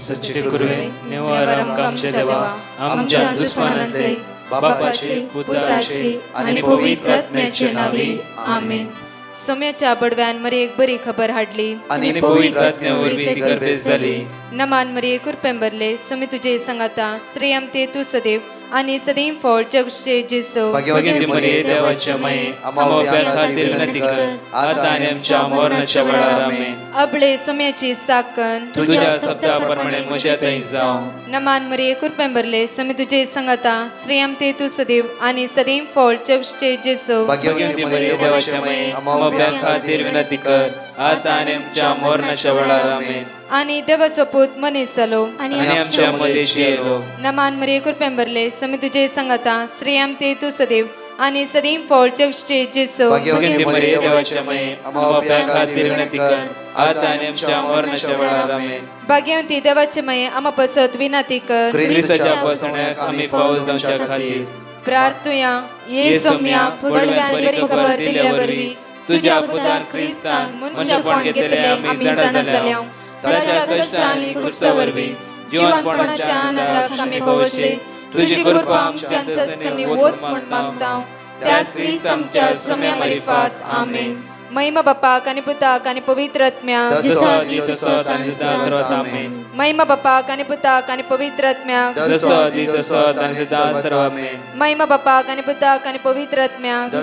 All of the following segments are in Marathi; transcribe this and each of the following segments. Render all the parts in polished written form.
सच्चे गुरुवे निवार आमकां आमचे देवा आमच्या दुश्मनांतले बापाचे पुताचे आणि पवित्र आत्म्याचे नावी आमेन. सोम्याच्या बडव्यान मरी एक बरी खबर हाडली आणि पवित्र आत्म्यावरवी ती गर्भेस जाली. नमान मरी कुरपेंबरले सोमी तुझे सांगाता श्रेयम ते तू सदैव आणि सदैव फळ जगचे जेसो. भाग्यवती मरिये देवाचे माये आमच्या खातीर विनंती कर आता आणि आमच्या मरणाच्या वेळार आमेन. अबळे सोम्याची साकन तुझ्या शब्दाप्रमाणे म्हज्या थंय जावं. नमान मरी कुरपेंबरले सोमी तुझे सांगाता श्रेयम ते तू सदैव आणि सदैव फळ जगचे जेसो. भाग्यवती मरिये देवाचे माये आमच्या खातीर विनंती कर आता आणि आमच्या मरणाच्या वेळार आमेन. आणि देवाचो पूत मनीस जालो आणि आमच्या मध्येशी येलो. नमान मरी कुरपेंबरले सोमी तुझे सांगाता श्रेयम ते तू सदैव आणि सदैव फळ जगचे जेसो. भाग्यवती मरिये देवाचे माये आमच्या खातीर विनंती कर आता आणि आमच्या मरणाच्या वेळार आमेन. भाग्यवंती देवाचे माये आम पसत विनंती कर क्रिस्ताच्या पसण्याक आमी पावस जावच्या खातीर प्रार्थुया. ये सोम्या बडव्यान बरी खबर दिल्या वरवी तुझ्या पुतान क्रिस्तान मनशापण घेतले आमी जाणा जाल्या. ताच्या कष्टांनी कुर्सावरवी जीवनपणाच्या आनंदाक आमी पवसे तुझी कृपा आमच्या अंतस्करणी वोत म्हण मागता. त्याच क्रिस्त आमच्या सोम्या मार्फत आमेन. महिमा बापाक आणि पुताक आणि पवित्र आत्म्याक महिमा बापाक आणि पुताक आणि पवित्र आत्म्याक महिमा बापाक आणि पुताक आणि पवित्र आत्म्याक.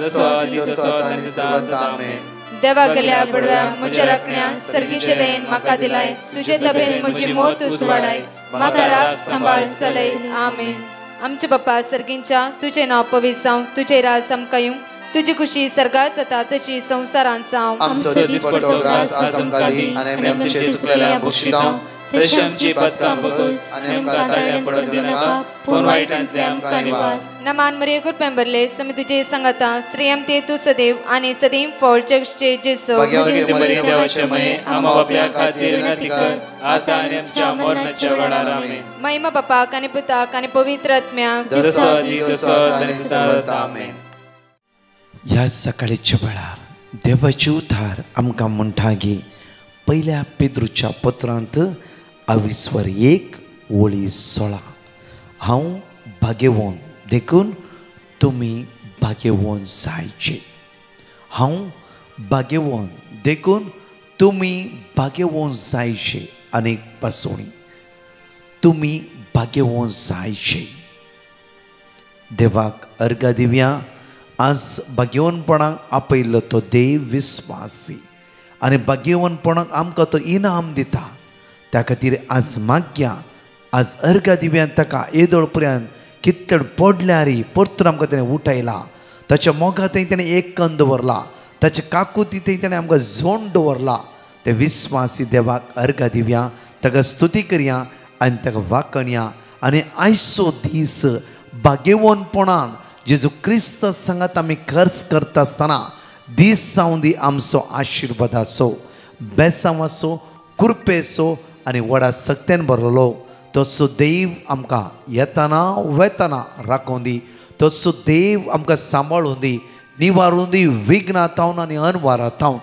देवा गेल्या बडव्या म्हज्या राखण्या सर्गीचे दयेन म्हाका दिलाय. तुझे तबेन म्हजी मोत उसवाडाय म्हाका राख सांबाळ चलय आमेन. आमचे बाप्पा सर्गींच्या तुझे नाव पवित्र जावं. तुझे राज आमकां येवं. तुझी खुशी सर्गात जाता तशी संसारांत जावं. आमचो दिसपट्टो ग्रास आज आमकां दी आनी आमी आमचे सुकलेल्या बक्षितांव तशी आमची पदकां बगस आनी आमकां ताळ्या पडत दिनाका पूण वायटांतले आमकां निवार. नमान मरिये कुरपेंबरले सोमी तुझे सांगाता श्रेयम ते तू सदैव आणि सदैव फळ जगचे जेसो. भाग्यवती मरिये देवाचे माये आमच्या खातीर विनंती कर आता आणि आमच्या मरणाच्या वेळार आमेन. महिमा बापाक आणि पुताक आणि पवित्र आत्म्याक आमेन. ह्या सकाळीच्या वेळार देवाची उतार आमकां म्हणटा की पहिल्या पेद्रूच्या पत्रांत 22:1 हांव भाग्यवान देखून तुमी भाग्यवान जायचे. हांव भाग्यवान देखून तुमी भाग्यवान जायचे. अनेक पासोणी तुमी भाग्यवान जायचे. देवाक अर्घ दिवया. आज भाग्यवानपणाक आपयल्लो तो देव विस्वासी आनी भाग्यवानपणाक आमकां तो इनाम दिता. त्या खातीर आज मागया, आज अर्घ दिव्यान ताका येदोळ पर्यंत कितड पडल्यार परतून आमकां ताणें उठयला. ताच्या मोगा थंय ताणें एक कण दवरला. ताचे काकुती थंय ताणें आमकां झोंड दवरला. ते विस्वासी देवाक अर्घ दिवया, ताका स्तुती करया आनी ताका वाखणया. आनी आयचो दीस भाग्यवानपणान जेजू क्रिस्त सांगात आमी खर्च करता आसतना दीस जावं दी आमचो आशिर्वाद आसो, बेसांव आसो, कृपेसो आनी व्हडा सक्त्यान भरलेलो तसो देव आमकां येताना वेताना राखून दी. तसो देव आमकां सांबाळून दी, निवारून दी विघ्नांतावन आनी अनवारांतावन.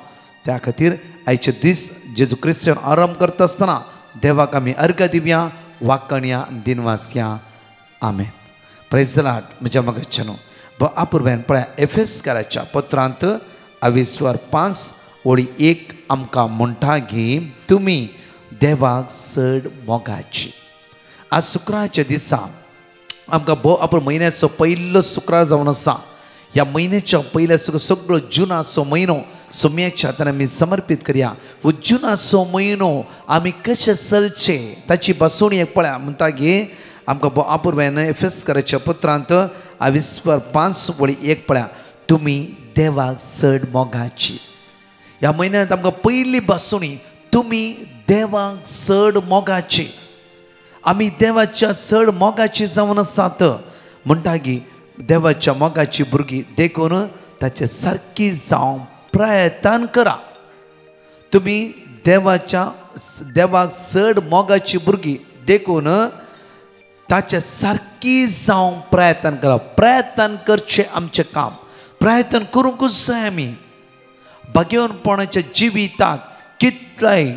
त्या खातीर आयचे दीस जेजू क्रिस्तान आरंभ करता आसतना देवाक आमी अर्घ दिवया, वाखणया, दिनवासया. आमेन. Praise the Lord. म्हज्या मगच्छनो आपुर्ब्यान पळया एफेसकाराच्या पत्रांत 22:5 आमकां म्हणटा की तुमी देवाक चड मोगाची. आज शुक्रारच्या दिसा आमकां आपूण म्हयन्याचो पयलो शुक्रार जावन आसा. ह्या म्हयन्याच्या पयल्या सगळो जुनाचो म्हयनो सोम्याच्या हातान आमी समर्पीत करया. हो जुनाचो म्हयनो आमी कशें चलचे ताची बसवणी एक पळया म्हणटा की आमकां आपुर्ब्यान एफेसकाराच्या पत्रांत 22:5 पळया तुमी देवाक चड मोगाची. ह्या म्हयन्यांत आमकां पयली बसवणी तुमी देवाक चड मोगाची. आमी देवाच्या चड मोगाची जावन आसात. म्हणटा की देवाच्या मोगाची भुरगीं देखून ताचे सारकी जावं प्रयत्न करा. तुमी देवाक चड मोगाची भुरगीं देखून ताचे सारकी जावं प्रयत्न करा. प्रयत्न करचे आमचें काम. प्रयत्न करूंकूच जाय आमी. भाग्यवानपणाच्या जिविताक कितलेय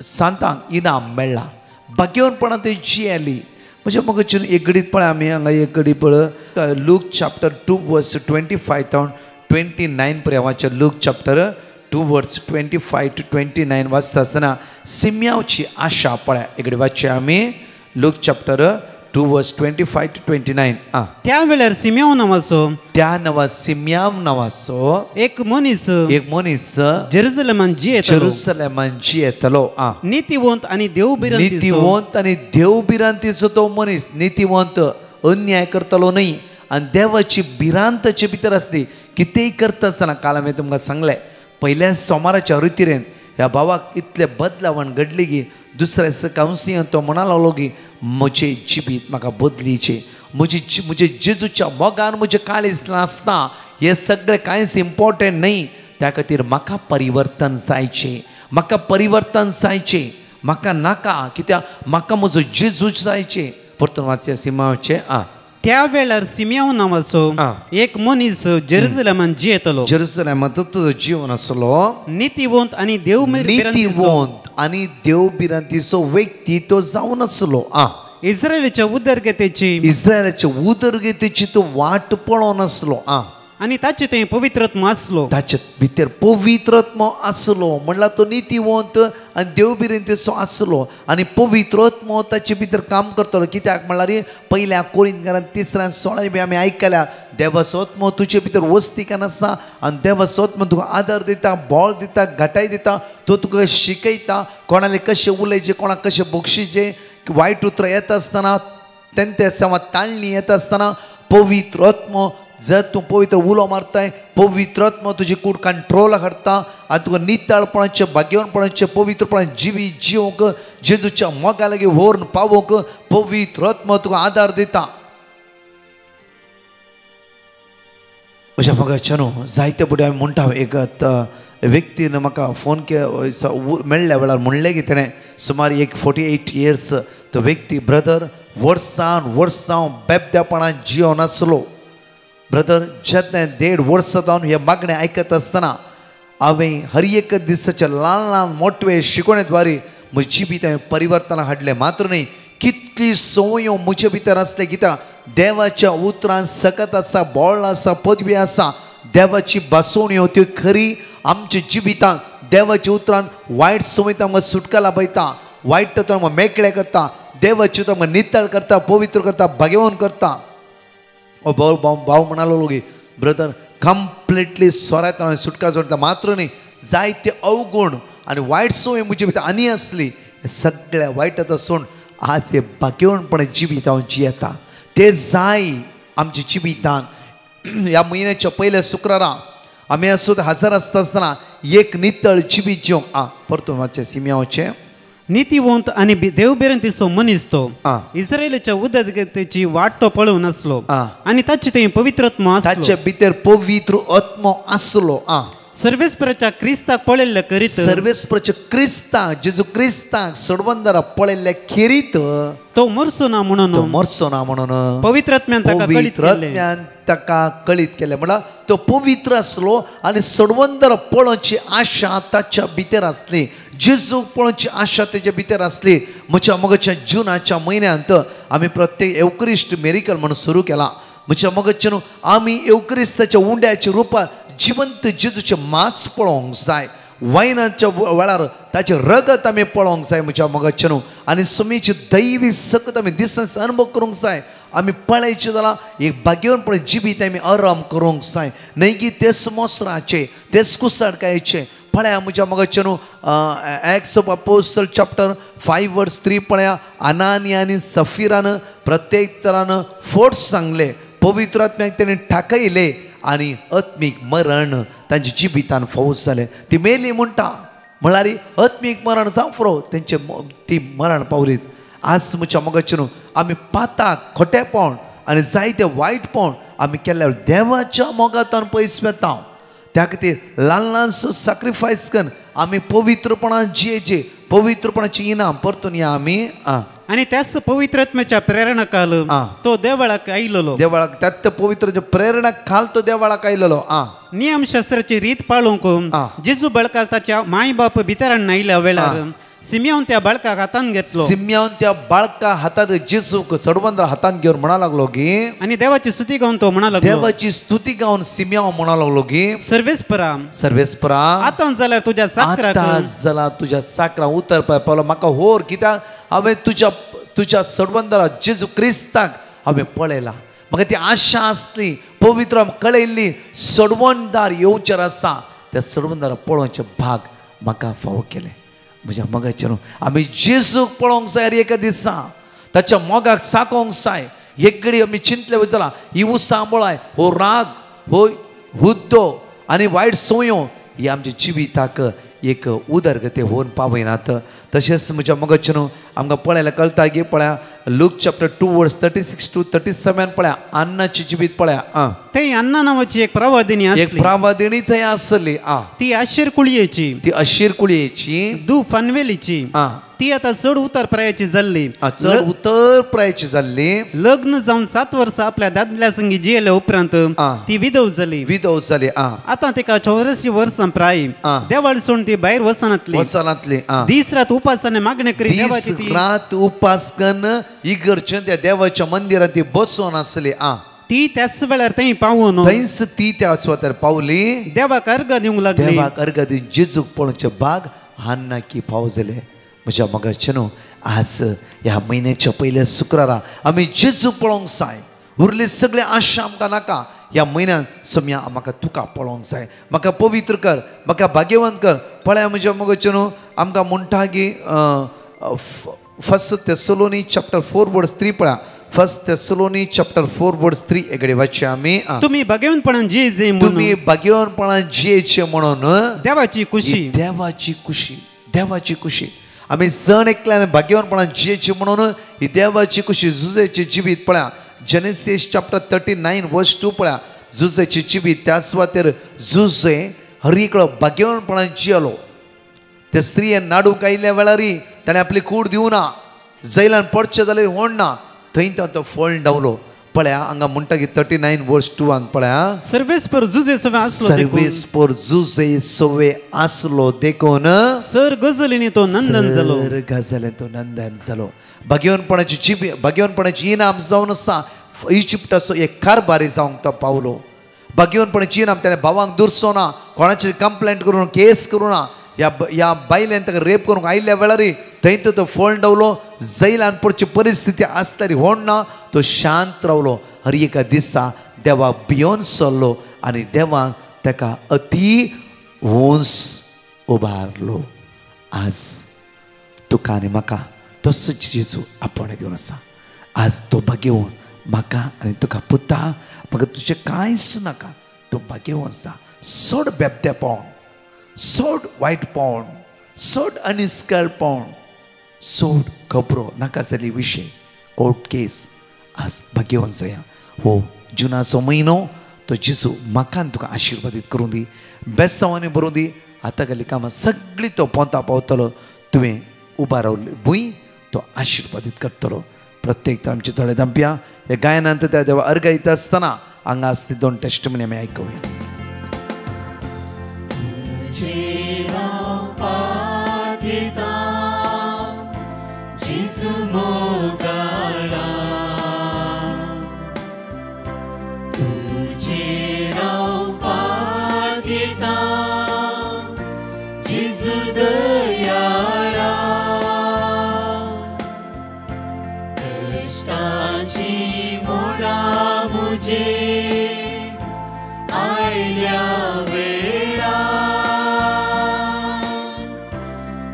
सांतांक इनाम मेळ्ळा. भाग्यवानपणां थंय जियेली म्हणजे मग एक घडीत पळय आमी हांगा एक घडी पळय लूक चॅप्टर 2 वर्स 25 to 29 पर्यंत वाचन लूक चॅप्टर 2 वर्स 25 to 29 वाचता आसतना सिम्यावची आशा पळय एक घडी वाचया आमी लूक चॅप्टर 2 वर्स 25 to 29 त्या वेळार सिम्याव नावाचो एक मनीस जेरुसलेमान जियेतलो नीतिवंत आणि देवबिरांतीचो तो मनीस नीतिवंत अन्याय करतलो न्ही आणि देवाची भिरांतचे भितर आसली कितेंय करता आसतना काल हांवें तुमकां सांगलें पयल्या सोमाराच्या रितीरेन ह्या भावाक इतले बदलावण घडली की दुसऱ्या सकाळी तो म्हणा लागलो की म्हजें जिबीत म्हाका बदलीचें म्हजे जेजूच्या मोगान म्हजें काळीज नासता हें सगळें कांयच इम्पॉर्टंट न्ही त्या खातीर म्हाका परिवर्तन जायचें म्हाका नाका कित्याक म्हाका म्हजो जेजू जायचें परतून वाचया सिमाचे त्या वेळार सिम्याव नावाचो एक मनीस जेरुसलेमान जियेतलो जेरुसलेमांत तुजो जीवन आसलो नीतिवंत आणि देवबिरांतीचो व्यक्ती तो जावन आसलो इस्रायलाच्या उदरगतीची तो वाट पळोवन आसलो आणि ताचे थंय पवित्रत्व आसलो ताचे भितर पवित्रत्व आसलो म्हणल्यार तो नीतिवंत आनी देवबिरांतीचो आसलो आनी पवित्रत्व ताचे भितर काम करतलो कित्याक म्हणल्यार पयल्या कोरिंथकारांत 3:16 बी आमी आयकल्या देवाचो आत्मो तुजे भितर वस्तिकान आसा आनी देवाचो आत्मो तुका आदार दिता बळ दिता घटाय दिता तो तुका शिकयता कोणाले कशें उलयचें कोणाक कशें बक्षिचें वायट उतरां येता आसतना तेंते ताळणी येता आसतना पवित्र आत्मो जर तूं पवित्र उलो मारताय पवित्रत्व तुजी कूड कंट्रोल करता आनी तुका नितळपणाचे भाग्यवानपणाचे पवित्रपणान जिवोवंक जेजूच्या मोगा लागीं व्हरून पावोवंक पवित्रत्व तुका आदार दिता म्हज्या मोगाच्या न्हू जायते बुडी हांवें म्हणटा एक व्यक्तीन म्हाका फोन मेळ्ळ्या वेळार म्हणलें की तेणें सुमार 48 years तो व्यक्ती ब्रदर वर्सां बेबद्यापणान जियोन आसलो ब्रदर जेन्ना 1.5 वर्सां जावन हे मागणें आयकत आसतना हांवें हर एक दिसाचे ल्हान मोठे शिकवणेद्वारे म्हजी जिबीत हांवें परिवर्तन हाडलें मात्र न्ही कितली संवयो म्हजे भितर आसले कित्याक देवाच्या उतरांत सकत आसा बोळ आसा पदवी आसा देवाची बासोवण्यो त्यो खरी आमच्या जिबितांत देवाच्या उतरांत वायट संवय आमकां सुटका लाभयता वायट तत्व आमकां मेकळे करता देवाची उतर आमकां नितळ करता पवित्र करता भाग्यवान करता भाव म्हणालो लोगी ब्रदर कंप्लिटली सोऱ्यात सुटका जोडटा मात्र न्ही जायते अवगुण आनी वायट संवय म्हजे भितर आनी आसली सगळ्या वायटाचो सोड आज हे भाग्यवानपणे जिबीत हांव जियेता ते जाय आमच्या जिबितांत ह्या म्हयन्याच्या पयल्या शुक्रारा आमी आसूं हजर आसतना एक नितळ जिबीत जिवंक परतून वाचचे सिम्यावचे नीतिवंत आणि देवबिरांतीचो मनीस तो इस्रायलाच्या उदरगतीची वाट तो पळोवन आसलो आणि ताचे थंय पवित्रत्व आसलो ताचे भितर पवित्र आत्मो आसलो सर्वेस्पराच्या क्रिस्ताक पळयल्ले करीत सर्वेस्पराच्या क्रिस्ताक जेजू क्रिस्ताक सोडवंदारा पळयल्ले खेरीत तो मरचो ना म्हणून पवित्रात्म्यान ताका कळीत केले म्हणल्यार तो पवित्र आसलो आनी सोडवंदारा पळोवची आशा ताच्या भितर आसली जेजू पळोवची आशा तेजे भितर आसली म्हज्या मोगाच्या जुनाच्या म्हयन्यांत आमी प्रत्येक एवकरिस्ट मेरिकल म्हणून सुरू केला म्हज्या मोगाच्या न्हू आमी एवकरिस्ताच्या उंड्याच्या रुपान जिवंत जेजूचे मांस पळोवंक जाय वायनाच्या वेळार ताचे रगत आमी पळोवंक जाय म्हज्या मोगाच्या न्हू आनी समेची दैवी सकत आमी दिसांस अनुभव करूंक जाय आमी पळयचें जाल्यार एक भाग्यवानपणे जिबीत आमी आराम करूंक जाय न्हय की तेच मोसराचे तेच कुसाडकायेचे पळया म्हज्या मोगाच्या न्हू एक्ट्स ऑफ अपोस्टल चॅप्टर 5 वर्स 3 पळया अनानिया आनी सफिरान प्रत्येक तरान फोर्स सांगले पवित्र आत्म्याक तेणें ठाकयले आनी आत्मीक मरण तांच्या जिबितान फौज जालें ती मेली म्हणटा म्हळ्यार आत्मीक मरण जावं तेंचे ती मरण पावलीत आज म्हज्या मोगाचें न्हू आमी पाताक खोटेपण आनी जायते वायटपण आमी केल्यार देवाच्या मोगातान पयस वेता त्या खातीर ल्हान सॅक्रिफायस करून आमी पवित्रपणान जियेचे पवित्रपणाचे इनाम परतून या आमी आणि त्याच पवित्रात्म्याच्या प्रेरणाखाल तो देवळाक आयिल्लो देवळाक त्यात पवित्र प्रेरणाखाल तो देवळाक आयिल्लो नियमशास्त्राची रीत पाळूंक जेजू बाळकाक ताच्या माय बाप भितर आयिल्ल्या वेळार सिमियोन त्या बाळकाक हातान घेतलो. सिमियोन त्या बाळका हातात जेजूक सडवंदर हातान घेऊन म्हणा लागलो की आणि देवाची स्तुती गाऊन तो म्हणा लागलो. देवाची स्तुती गाऊन सिमियोन म्हणा लागलो की सर्वेस्परा आता जाल्यार तुझ्या साकराक आता जाला तुझ्या साकरा उतर पावलो म्हाका होर कित्याक हांवें तुझ्या सडवंदरा जेजू क्रिस्ताक हांवें पळयला. म्हाका ती आशा आसली पवित्र कळयल्ली सडवंदार येवचेर आसा त्या सडवंदारा पळोवचे भाग म्हाका फावो केले. म्हज्या मोगाचे न्हू आमी जेजूक पळोवंक जाय एका दिसा ताच्या मोगाक साकोवंक जाय. एक घडी आमी चिंतले वयतला ही उसांबळाय हो राग हो हुद्दो आनी वायट संवयो ही आमच्या जिविताक एक उदरगती होवन पावयनात. तशेंच म्हज्या मोगाचे न्हू आमकां पळयल्यार कळटा की पळया लूक चॅप्टर 2 वर्स 36 to 37 पळया अन्नाची जिवीत पळया ते अन्ना नावाची एक प्रवादिनी आसली. एक प्रवादिनी थंय आसली. ती आशीर कुळयेची दू फनवेलीची. ती आता चड उतर प्रायाची जाल्ली. चड उतर प्रायाची जाल्ली. लग्न जावन 7 वर्सां आपल्या दादल्या संगी जियेल्या उपरांत ती विधव जाली. आता तिका 84 वर्सां प्राय. देवाळ सोडून ती भायर वसनातली. दीस रात उपासाने मागणी करी देवाची ती रात उपास कन इगर्चे त्या देवाच्या मंदिरात ती बसून आसली. ती त्याच वेळार थंय पावून थंयच ती त्या सुवातेर पावली. देवाक अर्घ दिवंक लागली. देवाक अर्घ दिवन जेजूक पळोवचे भाग हान्ना की फाव जाले. म्हज्या मोगाचे न्हू आज ह्या म्हयन्याच्या पयल्या शुक्रारा आमी जेजूक पळोवंक जाय. उरली सगळी आशा आमकां नाका. ह्या म्हयन्यात सम्या म्हाका तुका पळोवंक जाय. म्हाका पवित्र कर, म्हाका भाग्यवंत कर. पळया म्हज्या मोगाचे न्हू आमकां म्हणटा की फर्स्ट थेसलोनी चॅप्टर 4 वर्स 3 पळया. फर्स्ट थेसलोनी चॅप्टर 4 वर्स 3 एकडे वाचया आमी. तुम्ही भाग्यवंतपणान जियेचे म्हणून देवाची खुशी आमी जण एकल्यान भाग्यवंतपणान जियेचे म्हणून ही देवाची खुशी जुजेची जिवीत पळया. जेनेसिस चॅप्टर 39 वर्स 2 पळया. जुजेची जिवीत त्या सुवातेर जुजे हरिकडो भाग्यवंतपणान जियलो. त्या स्त्रियेन नाडूक आयिल्ल्या वेळारी ताणें आपली कूड दिवना. जैलान पडचे जाल्यार होणना थंय तो फळ डावलो. पळया हांगा म्हणटा की 39 वर्स 2 पळया. सर्वेस पर जुजे सवे आसलो देखून सर गजलीने तो नंदन जालो. भाग्यवंतपणाची इनाम जावन आसा. इजिप्टाचो एक कारभारी जावंक तो पावलो. भाग्यवंतपणाची इनाम ताणें भावांक दुरसो ना. कोणाची कंप्लेंट करून केस करूं ना. ह्या बायलेन ताका रेप करूंक आयिल्ल्या वेळारी थंय तो फळ डावलो. जैलान पडची परिस्थिती आसतारी होणना तो शांत रावलो. हर एका दिसा देवा भियोन सरलो आनी देवान ताका अति वंस उबारलो. आज तुका आनी म्हाका तसोच जेजू आपण दिवन आसा. आज तो भाग्यवन म्हाका आनी तुका पुता म्हाका तुजें कांयच नाका. तूं भाग्यवन आसा. सोड बेबदेपण, सोड वायटपण, सोड अनिस्कळपण, सोड खबरो नाका जाली विशय कोर्ट केस. आज भाग्यवन जाया. हो जुनाचो म्हयनो तो जेजू म्हाका आनी तुका आशिर्वादीत करूं दी. बेसांवांनी भरूं दी. आतां गेली कामां सगळीं तो पोंता पावतलो. तुवें उबा रावली भूंय तो आशिर्वादीत करतलो. प्रत्येक आमचे थोडे दांपया हे गायनांत त्या देवा अर्घ येता आसतना हांगा आसली 2 टेस्टमनी आमी आयकुया.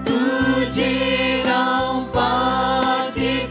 तुझे राव पातिता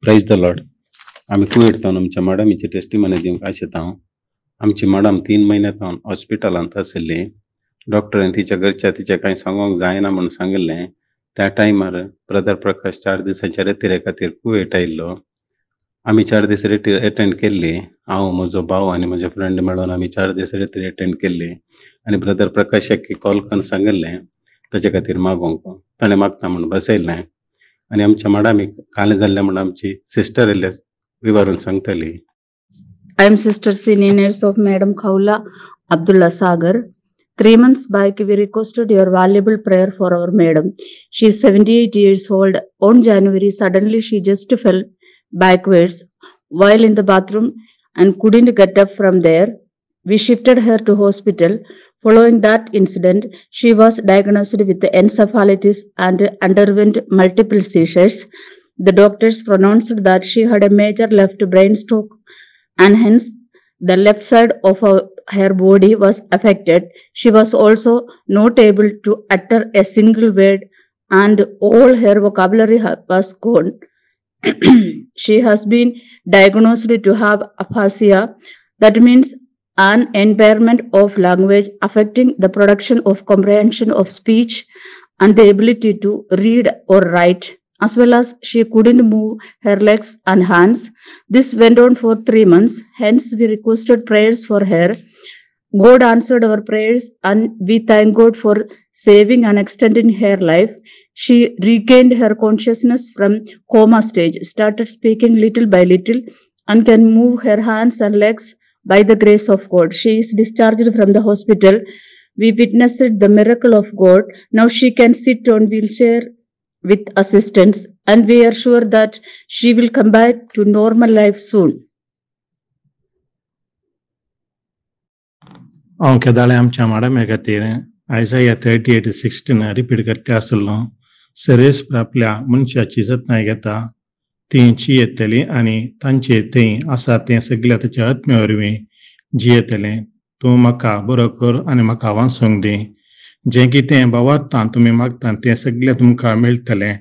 प्राइज द लॉर्ड. आम्ही कुवेटान आमच्या मॅडमीची टेस्टिमनी दिवंक आशेता. आमची मॅडम 3 म्हयन्यां हॉस्पिटलांत आशिल्ली. डॉक्टरान तिच्या घरच्या तिच्या कांय सांगूंक जायना म्हणून सांगिल्लें. त्या टायमार ब्रदर प्रकाश 4 दिसांच्या रेतिरे खातीर कुवेट आयिल्लो. आमी 4 दीस रेती अटेंड केल्ली. हांव म्हजो भाव आनी म्हजे फ्रेंड मेळून आमी 4 दीस रेती अटेंड केल्ली. आनी ब्रदर प्रकाशाक कॉल करून सांगिल्लें ताचे खातीर मागोवंक. ताणें मागता म्हणून बसयल्लें. आणि आमच्या मॅडमीक काल जाल्लें म्हणून आमची सिस्टर येयले विवरून सांगतली. I am Sister Seniors of Madam Khawla Abdullah Sagar. 3 months back, we requested your valuable prayer for our madam. She is 78 years old. On January, suddenly she just fell backwards while in the bathroom and couldn't get up from there. We shifted her to hospital. Following that incident, she was diagnosed with encephalitis and underwent multiple seizures. The doctors pronounced that she had a major left brain stroke and hence the left side of her body was affected. She was also not able to utter a single word and all her vocabulary was gone. She has been diagnosed to have aphasia. That means an impairment of language affecting the production of comprehension of speech and the ability to read or write, as well as she couldn't move her legs and hands. This went on for 3 months. Hence, we requested prayers for her. God answered our prayers and we thank God for saving and extending her life. She regained her consciousness from coma stage, started speaking little by little, and can move her hands and legs by the grace of God. She is discharged from the hospital. We witnessed the miracle of God. Now she can sit on wheelchair with assistance, and we are sure that she will come back to normal life soon. हांव केदाळे आमच्या मॅडमे खातीर आयसाया 38:16 रिपीट करते आसलो. सरेस्पर आपल्या मनशाची जतनाय घेता. तींची येतली आनी तांचे थंय आसा तें सगळें ताच्या आत्म्या वरवीं जियेतलें. तूं म्हाका बरो कर आनी म्हाका वाचूंक दी. जें कितें भावार्थान तुमी मागता तें सगळें तुमकां मेळटलें.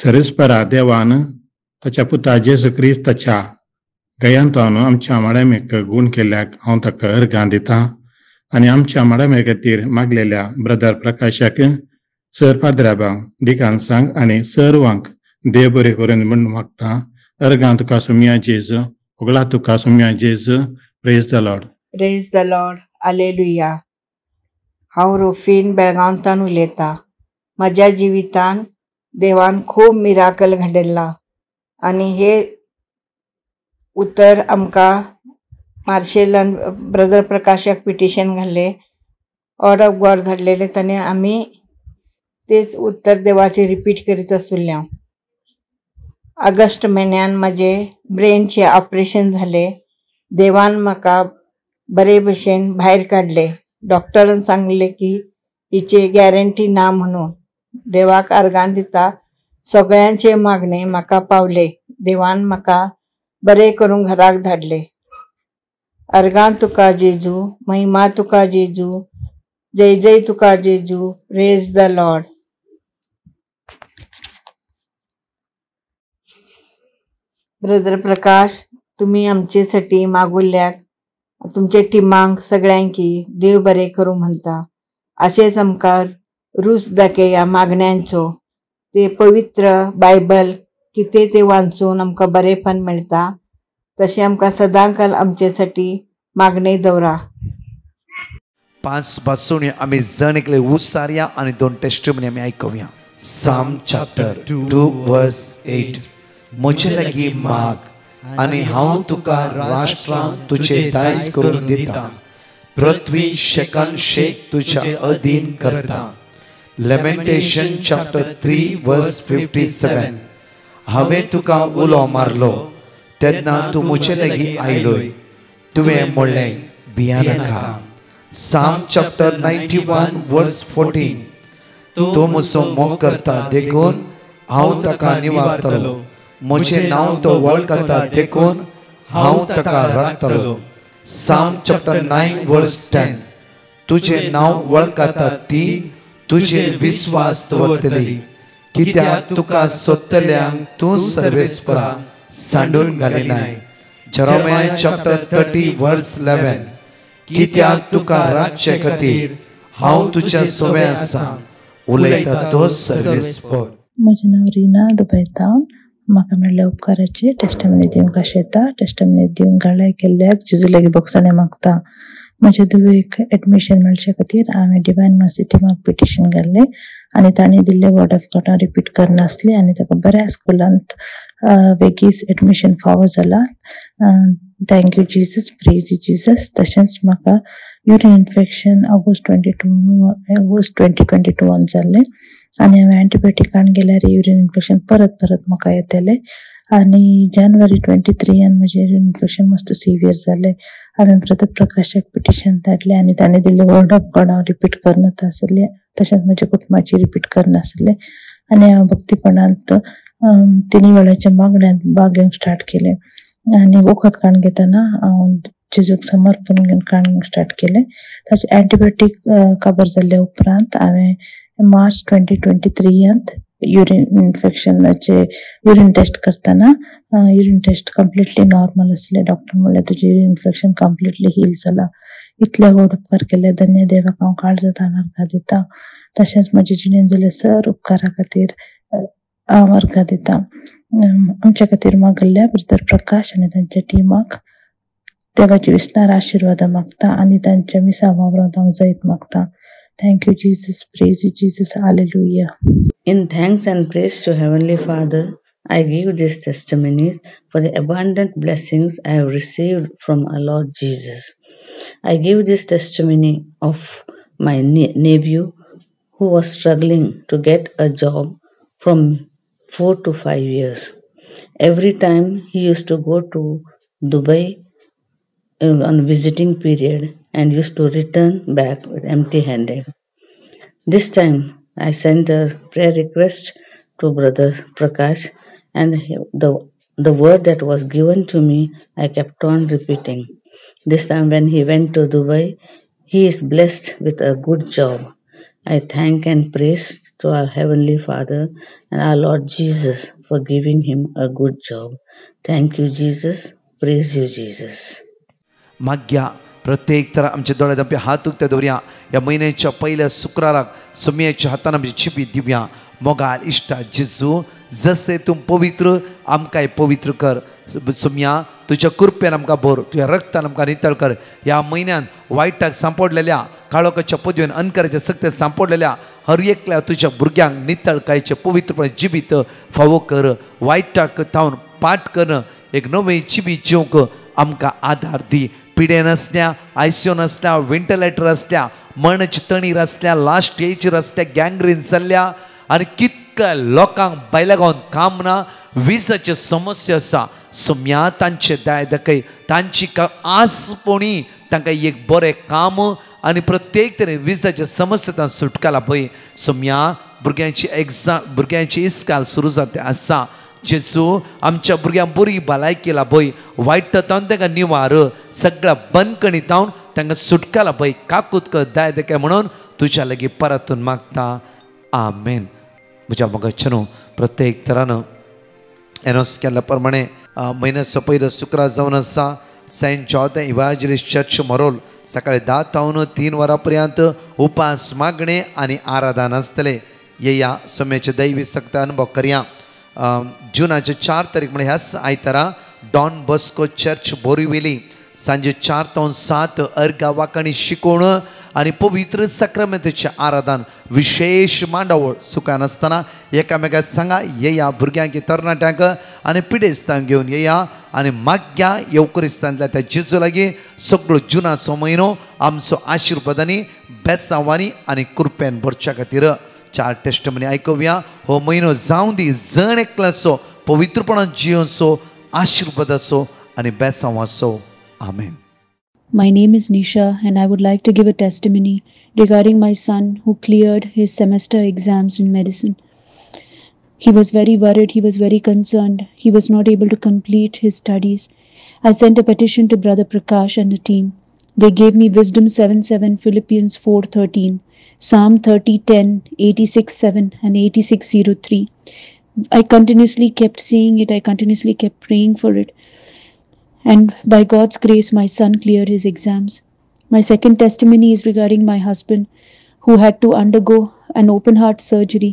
सरेस्परा देवान ताच्या पुता जेजू क्रिस्ताच्या गयांतान आमच्या मॅडमीक गूण केल्याक हांव ताका अर्गां दितां. आनी आमच्या मॅडमे खातीर मागलेल्या ब्रदर प्रकाशाक सर फादराबांक डिकान सांग आनी सर्वांक देव बरें करून म्हणून मागता. अर्गां तुका सोम्या जेजू, उगळा तुका सोम्या जेजू. Praise the Lord. Praise the Lord. Hallelujah. हांव रोफीन बेळगांवतान उलयतां. म्हज्या जिवितान देवान खूब मिराकल घडयला आनी हे उत्तर आमकां मार्शेलान ब्रदर प्रकाशाक पिटिशन घाल्लें, ऑर्डर ऑफ गॉड धाडलेलें ताणें आमी तेच उत्तर देवाचें रिपीट करीत आसुल्लें. ऑगस्ट म्हयन्यान म्हजें ब्रेनचें ऑपरेशन जालें. देवान म्हाका बरे भशेन भायर काडले. डॉक्टरान सांगले की हिचे गॅरंटी ना म्हणून. देवाक आर्गां दिता. सगळ्यांचे मागणे म्हाका पावले. देवान म्हाका बरे करून घराक धाडले. अर्गां तुका जेजू, महिमा तुका जेजू, जय जय तुका जेजू, प्रेज द लॉर्ड. ब्रदर प्रकाश, तुम्ही आमचेसाठी मागुल्ल्याक तुमचे टिमांक सगळ्यांकी देव बरे करूं म्हणटा. अशेंच आमकां रूच दाखया मागण्यांचो. ते पवित्र बायबल कितें ते वाचून आमकां बरेपण मेळटा. तशें आमकां सदांकाल आमचेसाठी मागणे दवरा. 5 भासुणी आमी जण एकले उसारया आणि 2 टेस्टिमनी आमी आयकुया. साम चॅप्टर 2 वर्स 8. म्हजे लागीं माग आनी हांव तुका राष्ट्रां तुजे दायज करून दिता. पृथ्वी शेकान शेक तुज्या अधीन करता. लेमेंटेशन चॅप्टर 3 वर्स 57. हांवें तुका उलो मारलो तेन्ना तूं म्हजे लागीं आयलोय. तुवें म्हणलें भियानाका. साम चॅप्टर 91 वर्स 14. तो म्हजो मोग करता देखून हांव ताका निवारतलो. म्हजें नांव तो वळखता देखून हांव ताका राखतलो. साम चॅप्टर 9 वर्स 10. तुजें नांव वळखता ती तुजेर विश्वास दवरतली. कित्याक तुका सोदतल्यांक तूं सर्वेस्परा सांडून घालिनाय. जेरेमिया चॅप्टर 30 वर्स 11. कित्याक तुका राखचे खातीर हांव तुज्या सोबे आसा. उलयता तो सर्वेस्पर. म्हजें नांव रिना दुबयतावन. म्हाका मेळ्ळ्या उपकाराची टेस्टमनी दिवंक आशेता. टेस्टमनी दिवंक गाळ्या केल्ल्याक जेजू लागीं बॉक्सांनी मागता. म्हज्या धुवेक एडमिशन मेळचे खातीर हांवें डिवायन मर्सी टिमाक पिटिशन घाल्लें आनी तांणी दिल्ले वर्ड ऑफ गॉडान रिपीट करनासली आनी ताका बऱ्या स्कुलांत बेगीस एडमिशन फावो जाला. Thank you Jesus, praise you Jesus. तशेंच म्हाका युरीन इन्फेक्शन ऑगस्ट 2022 जाल्लें आनी हांवें एंटीबायोटीक हाडून गेल्यार युरीन इन्फेक्शन परत म्हाका येतलें. आनी जानेवारी 23 म्हजें युरीन इन्फेक्शन मस्त सिवियर जालें. हांवें ब्रदर प्रकाशाक पिटिशन धाडलें आनी ताणें दिल्लें वर्ड ऑफ गॉड हांव रिपीट करनात आसलें. तशेंच म्हज्या कुटुंबाची रिपीट करनासलें आनी हांव भक्तीपणांत 3 वेळाच्या मागण्यांत भाग घेवंक स्टार्ट केलें. आनी वखद काडून घेतना हांव जेजूक समर्पण घेवन काडूंक स्टार्ट केलें. ताचे एंटीबायोटीक काबार जाल्ल्या उपरांत हांवें मार्च 2023 युरीन इन्फेक्शनाचे युरीन टेस्ट करतना युरीन टेस्ट कंप्लिटली नॉर्मल आसलें. डॉक्टर म्हणलें तुजें युरीन इन्फेक्शन कंप्लिटली हील जालां. इतले व्हड उपकार केले धन्य देवाक हांव काळजांत अर्घा दिता. तशेंच म्हजे जिणेंत जाल्ल्या सर उपकारा खातीर हांव अर्घा दिता. आमच्या खातीर मागल्ल्या ब्रदर प्रकाश आनी तांच्या टिमाक देवाची विस्तार आशिर्वाद मागता आनी तांच्या मिसा वावरांत हांव जैत मागता. Thank you, Jesus. Praise you, Jesus. Hallelujah. In thanks and praise to Heavenly Father, I give these testimonies for the abundant blessings I have received from our Lord Jesus. I give this testimony of my nephew who was struggling to get a job from 4 to 5 years. Every time he used to go to Dubai on visiting period and used to return back with empty-handed. This time I sent a prayer request to Brother Prakash, and the word that was given to me I kept on repeating. This time when he went to Dubai, he is blessed with a good job. I thank and praise to our Heavenly Father and our Lord Jesus for giving him a good job. Thank you, Jesus. Praise you, Jesus. माग्या प्रत्येक तर आमच्या दोळ्यात आमचे हात उक्ते दवरया. ह्या म्हयन्याच्या पहिल्या शुक्राराक सोम्याच्या हातान आमची चिपी दिवया. मोगाळ इश्टा जेजू, जसे तूं पवित्र आमकांय पवित्र कर. सोम्या तुज्या कृपेन आमकां भर, तुज्या रक्तान आमकां नितळ कर. ह्या म्हयन्यात वायटाक सांपडलेल्या काळोखाच्या पदवेन अंधकाराच्या सक्तेत सांपडलेल्या हर एकल्या तुज्या भुरग्यांक नितळ कायचे पवित्रपणे जिबीत फावो कर. वायटाक थावन पाठ कर. एक नवी जिबी जिवंक आमकां आधार दी. पिडे नसल्या, आयसीयू नसल्या, व्हेंटिलेटर असल्या, मरणाची तणीर असल्या, लास्ट स्टेजीर असल्या, गँग्रीन जाल्ल्या आनी कितक्या लोकांक बायला गांवांत काम ना, विजाची समस्या आसा. सोम्या तांचे दाय दाखय. तांची आसपणी तांकां एक बरें काम आनी प्रत्येक तरेन विजाच्या समस्येंतल्यान सुटका लाभय. सोम्या भुरग्यांची इस्काल सुरू जाता आसा. जेजू आमच्या भुरग्यांक बरी भलायकी लाभय. वायट तावन तांकां निवार, सगळ्या बंदकणींतावन तांकां सुटका लाभय. काकूत कर दाय देखा म्हणून तुज्या लागीं परतून मागता. आमेन. म्हज्या मोगाचें प्रत्येक तरान एनोस केल्ल्या प्रमाणे म्हयन्याचो पयलो शुक्रार जावन आसा. सेंट जॉर्ज इवांजेलिस्ट चर्च मोरोल सकाळी 10 तावन 3 वरां पर्यंत उपास मागणे आनी आराधना आसतले. येया सोम्याचे दैवी सक्त अनुभव करया. जुनाचे 4 तारीख म्हणजे ह्याच आयतारा डॉन बॉस्को चर्च बोरिवेली सांजे 4 तावन 7 अर्घा वाकाणी शिकोवण आनी पवित्र सक्रामेंताचें आराधन विशेष मांडावळ सुखान आसतना एकामेकाक सांगा येया. भुरग्यांक तरणाट्यांक आनी पिडेस्तांक घेवन येया आनी माग्या येवकरिस्तांतल्या त्या जेजू लागीं सगळो जुनाचो म्हयनो आमचो आशिर्वादांनी बेसांवांनी आनी कृपेन भरच्या खातीर 4 टेस्टमनी आयकुया. हो म्हयनो जावं दी जण एकल्याचो पवित्रपणान जियोचो आशिर्वादाचो आनी बेसांवाचो. आमेन. My name is Nisha and I would like to give a testimony regarding my son who cleared his semester exams in medicine. He was very worried, he was very concerned. He was not able to complete his studies. I sent a petition to Brother Prakash and the team. They gave me Wisdom 7:7, Philippians 4:13, Psalm 30:10, 86:7 and 86:03. I continuously kept seeing it. I continuously kept praying for it. And by God's grace, my son cleared his exams. My second testimony is regarding my husband who had to undergo an open heart surgery.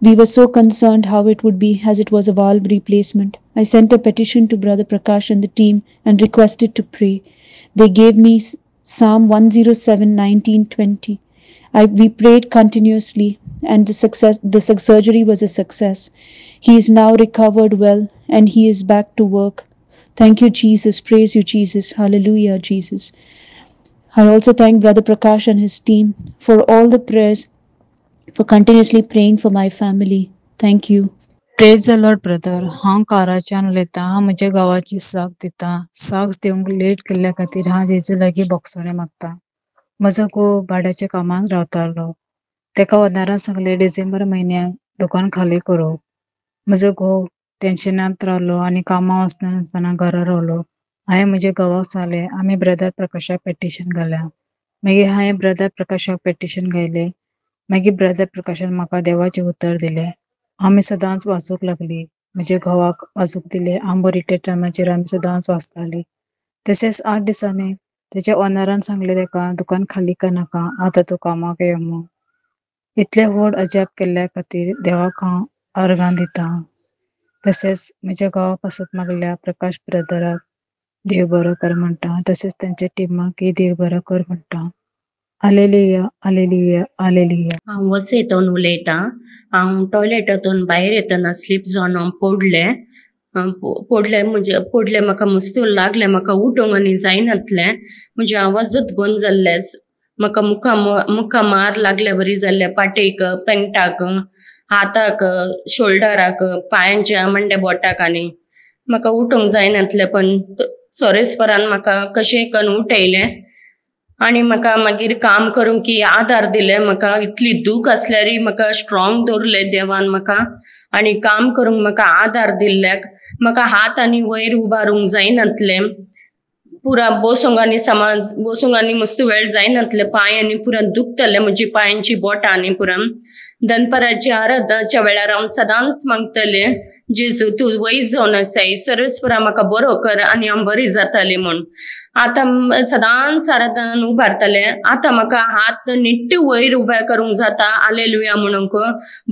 We were so concerned how it would be as it was a valve replacement. I sent a petition to Brother Prakash and the team and requested to pray. They gave me Psalm 107:19-20. We prayed continuously and the surgery was a success. He is now recovered well and he is back to work. Thank you, Jesus. Praise you, Jesus. Hallelujah, Jesus. I also thank Brother Prakash and his team for all the prayers, for continuously praying for my family. Thank you. Praise the Lord brother. हांव काराच्यान उलयतां. हांव म्हज्या गांवाची साख दितां. साख दिवंक लेट केल्ल्या खातीर हांव जेजू लागीं बोगसोणे मागतां. म्हजो घोव भाड्याच्या कामाक रावतालो. तेका ओनरान सांगलें डिसेंबर म्हयन्याक दुकान खाली करूंक. म्हजो घोव टेन्शनांत रावलो आनी कामां वचनासतना घरा रावलो. हांवें म्हज्या घोवाक सांगलें आमी ब्रदर प्रकाशाक पेटिशन घाल्या. मागीर हांवें ब्रदर प्रकाशाक पेटिशन घायलें. मागीर ब्रदर प्रकाशान म्हाका देवाचें उतर दिलें. आमी सदांच वाचूंक लागली. म्हज्या घोवाक वाचूंक दिलें. हांव बरी त्या टायमाचेर आमी सदांच वाचतालीं. तशेंच 8 दिसांनी तेच्या ओनरान सांगलें तेका दुकान खाली करनाका, आतां तूं कामाक यो म्हूण. इतलें व्हड अजाप केल्ल्या खातीर देवाक हांव अर्गां दितां. तशेंच म्हज्या घोवाक पासत मागल्या प्रकाश ब्रदराक देव बरो कर म्हणटा. तशेंच तेंच्या टिमाकय देव बरो कर म्हणटा. Hallelujah, hallelujah, hallelujah. हांव वसयेतून उलयतां. हांव टॉयलेटातून भायर येतना स्लीप जावन हांव पडलें म्हाका मस्त लागलें. म्हाका उठोंक आनी जायनातलें. म्हजे आवाजच बंद जाल्ले. म्हाका मुखा मार लागले बरी जाल्ले. पाटेक, पेंगटाक, हाताक, शोल्डराक, पांयांच्या मंड्या बोटाक आनी म्हाका उठोंक जायनातलें. पण सोरेस्परान म्हाका कशें करून उठयलें आनी म्हाका मागीर काम करूंक आदार दिले. म्हाका इतली दूख आसल्यारय म्हाका स्ट्रॉंग दवरलें देवान म्हाका आनी काम करूंक म्हाका आदार दिल्ल्याक म्हाका हात आनी वयर उबारूंक जायनातलें. पुरा बोसूंक आनी मस्त वेळ जायनातले. पांय आनी पुरा दुखतले म्हजी पांयांची बोटां आनी पुरा. दनपाराची आराधनाच्या वेळार हांव सदांच मागतले जेजू तूं वैज जावन आसाय, सर्वेस्परा म्हाका बरो कर आनी हांव बरी जाताली म्हूण. आतां सदांच आराधनान उबारतले. आतां म्हाका हात नीट वयर उबे करूंक जाता. हालेलुया म्हणूंक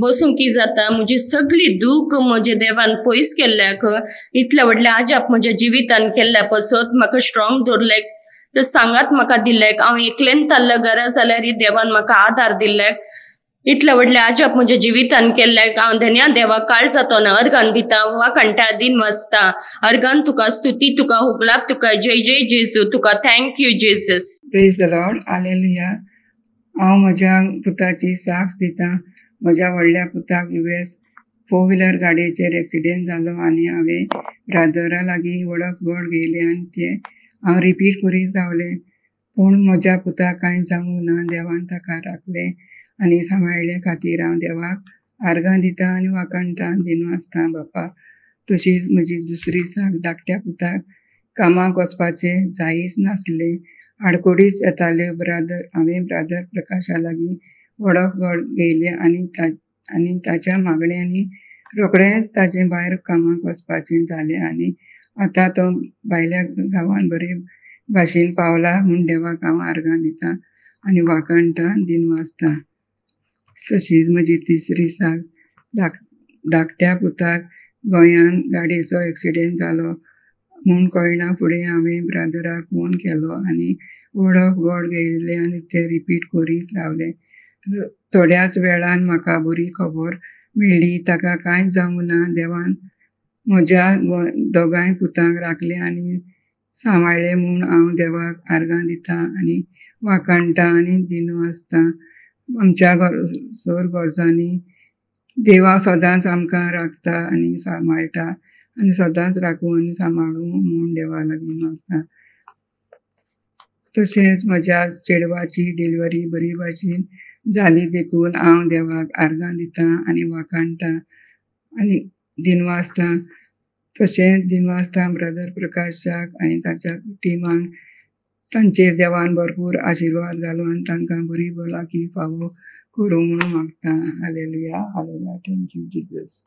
बसूंक जाता. म्हजी सगळी दूख म्हजे देवान पयस केल्ल्याक इतले व्हडले आजाप म्हज्या जिवितान केल्ल्या पासत म्हाका स्ट्रॉंग दवरल्याक तर सांगात म्हाका दिल्ल्याक. हांव एकलेन ताल्ल्या घरा जाल्यार देवान म्हाका आदार दिल्ल्याक इतले व्हडले आजाप म्हज्या जिवितान केल्ल्याक हांव धन्या देवाक काळजातोन अर्गान दिता. वाकणटा दिन वाजता अर्गान तुका स्तुती, तुका हुबलाप, तुका जय जय जेजू, तुका thank you Jesus. Praise the Lord. Hallelujah. हांव म्हज्या पुताची साक्ष दितां. म्हज्या व्हडल्या पुताक US 4 व्हिलर गाडयेचेर एक्सिडेंट जालो आनी हांवें ब्रादरा लागीं वडक गोड घेयले आनी ते हांव रिपीट करीत रावलें. पूण म्हज्या पुताक कांय जावंक ना, देवान ताका राखले आनी सांबाळले खातीर हांव देवाक आर्गां दिता आनी वाकणटा, दिनवासता बापा. तशीच म्हजी दुसरी साक धाकट्या पुताक कामाक वचपाचे जायीच नासले, आडकोडीच येताल्यो. हांवें ब्रादर प्रकाशा लागीं वडोक गोड घेयले आनी ताच्या मागण्यांनी रोखडेंच ताचे भायर कामाक वचपाचें जालें आनी आतां तो भायल्या गांवांत बरे भाशेन पावला म्हूण देवाक हांव आर्गां दिता आनी वाकणटा, दिनवासता. तशीच म्हजी तिसरी साक धाकट्या पुताक गोंयान गाडयेचो एक्सिडेंट जालो म्हूण कळना फुडें हांवें ब्रादराक फोन केलो आनी वडोक गोड घेयले आनी ते रिपीट करीत रावले. थोड्याच वेळान म्हाका बरी खबर मेळ्ळी, ताका कांयच जावंक ना. देवान म्हज्या दोगांय पुतांक राखले आनी सांबाळले म्हूण हांव देवाक आर्गां दिता आनी वाकणटा आनी दिनवासता. आमच्या सर गरजांनी देवा सदांच आमकां राखता आनी सांबाळटा आनी सदांच राखूं आनी सांबाळूं म्हूण देवा लागीं मागता. तशेंच म्हज्या चेडवाची डिलिव्हरी बरी भाशेन जाली देखून हांव देवाक आर्गां दिता आनी वाकणटा आनी दिनवासता. तशेंच दिनवासता ब्रदर प्रकाशाक आनी ताच्या टिमांक, तांचेर देवान भरपूर आशिर्वाद घालून आनी तांकां बरी भलायकी फावो करूं म्हूण मागता. Hallelujah, hallelujah. Thank you Jesus.